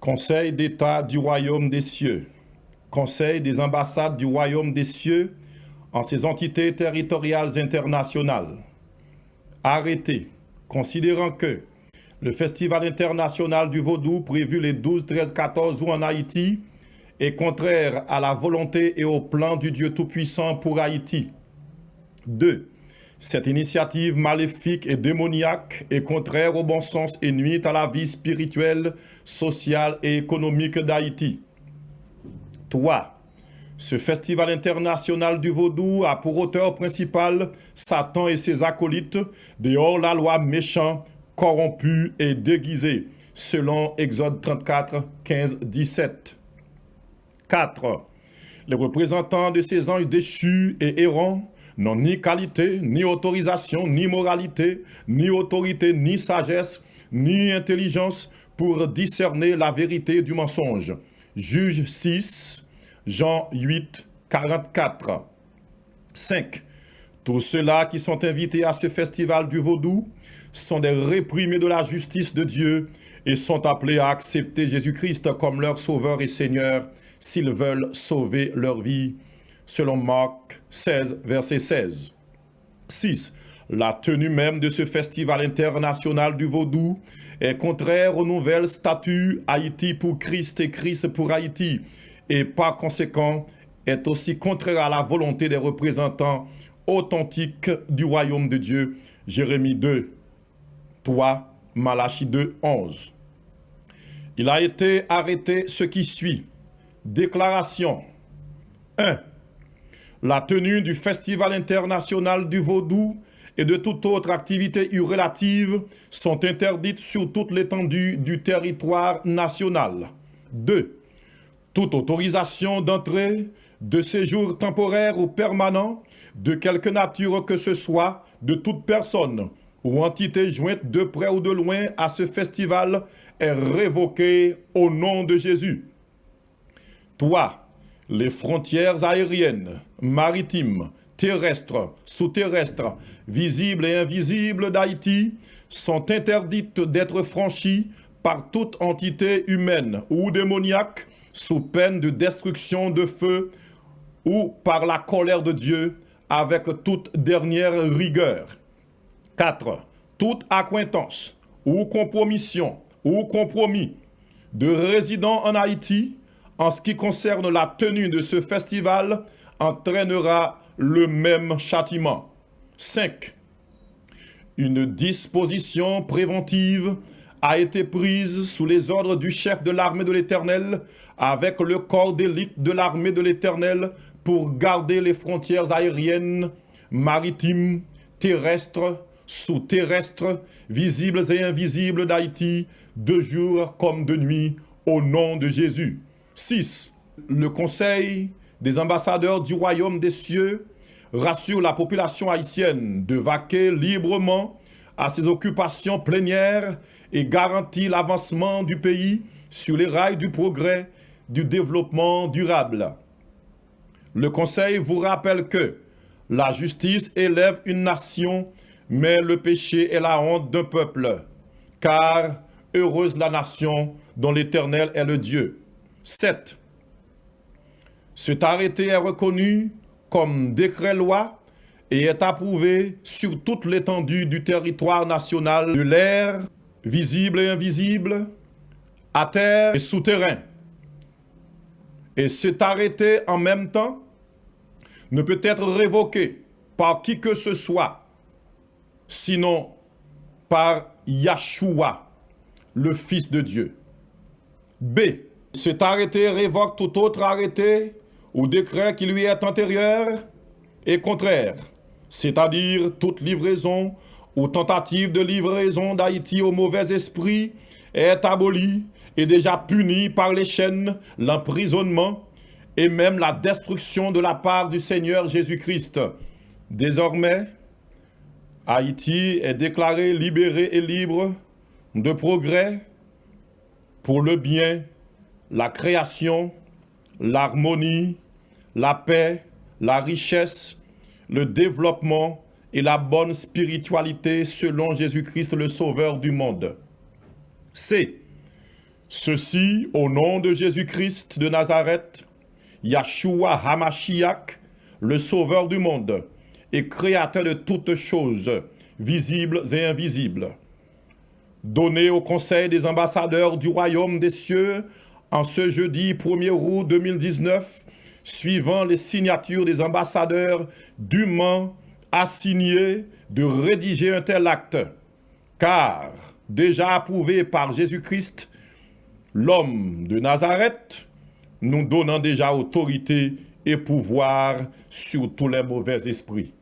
Conseil d'État du Royaume des cieux, Conseil des ambassades du Royaume des cieux en ses entités territoriales internationales. Arrêté, considérant que le Festival international du Vaudou prévu les 12, 13, 14 août en Haïti est contraire à la volonté et au plan du Dieu Tout-Puissant pour Haïti. 2. Cette initiative maléfique et démoniaque est contraire au bon sens et nuit à la vie spirituelle, sociale et économique d'Haïti. 3. Ce festival international du Vaudou a pour auteur principal Satan et ses acolytes, des hors-la-loi méchants, corrompus et déguisés, selon Exode 34, 15, 17. 4. Les représentants de ces anges déchus et errants n'ont ni qualité, ni autorisation, ni moralité, ni autorité, ni sagesse, ni intelligence pour discerner la vérité du mensonge. Juge 6, Jean 8, 44. 5. Tous ceux-là qui sont invités à ce festival du Vaudou sont des réprimés de la justice de Dieu et sont appelés à accepter Jésus-Christ comme leur Sauveur et Seigneur s'ils veulent sauver leur vie, selon Marc 16, verset 16. 6. La tenue même de ce festival international du Vaudou est contraire aux nouvelles statuts Haïti pour Christ et Christ pour Haïti, et par conséquent est aussi contraire à la volonté des représentants authentiques du royaume de Dieu. Jérémie 2, 3, Malachie 2, 11. Il a été arrêté ce qui suit. Déclaration 1. La tenue du Festival international du Vaudou et de toute autre activité relative sont interdites sur toute l'étendue du territoire national. 2. Toute autorisation d'entrée, de séjour temporaire ou permanent, de quelque nature que ce soit, de toute personne ou entité jointe de près ou de loin à ce festival est révoquée au nom de Jésus. 3. Les frontières aériennes, maritimes, terrestres, sous-terrestres, visibles et invisibles d'Haïti sont interdites d'être franchies par toute entité humaine ou démoniaque sous peine de destruction de feu ou par la colère de Dieu avec toute dernière rigueur. 4. Toute accointance ou compromission ou compromis de résidents en Haïti en ce qui concerne la tenue de ce festival entraînera le même châtiment. 5. Une disposition préventive a été prise sous les ordres du chef de l'armée de l'Éternel avec le corps d'élite de l'armée de l'Éternel pour garder les frontières aériennes, maritimes, terrestres, sous-terrestres, visibles et invisibles d'Haïti, de jour comme de nuit, au nom de Jésus. 6. Le Conseil des ambassadeurs du Royaume des cieux rassure la population haïtienne de vaquer librement à ses occupations plénières et garantit l'avancement du pays sur les rails du progrès, du développement durable. Le Conseil vous rappelle que la justice élève une nation, mais le péché est la honte d'un peuple, car heureuse la nation dont l'Éternel est le Dieu. 7. Cet arrêté est reconnu comme décret-loi et est approuvé sur toute l'étendue du territoire national, de l'air, visible et invisible, à terre et souterrain. Et cet arrêté, en même temps, ne peut être révoqué par qui que ce soit, sinon par Yahshua, le Fils de Dieu. B. Cet arrêté révoque tout autre arrêté ou décret qui lui est antérieur et contraire, c'est-à-dire toute livraison ou tentative de livraison d'Haïti au mauvais esprit est abolie et déjà punie par les chaînes, l'emprisonnement et même la destruction de la part du Seigneur Jésus-Christ. Désormais, Haïti est déclaré libéré et libre de progrès pour le bien, la création, l'harmonie, la paix, la richesse, le développement et la bonne spiritualité selon Jésus-Christ le Sauveur du monde. C. Ceci au nom de Jésus-Christ de Nazareth, Yahshua Hamashiach, le Sauveur du monde et Créateur de toutes choses, visibles et invisibles. Donné au Conseil des ambassadeurs du Royaume des cieux en ce jeudi 1er août 2019, suivant les signatures des ambassadeurs dûment assignés de rédiger un tel acte, car déjà approuvé par Jésus-Christ, l'homme de Nazareth, nous donnant déjà autorité et pouvoir sur tous les mauvais esprits.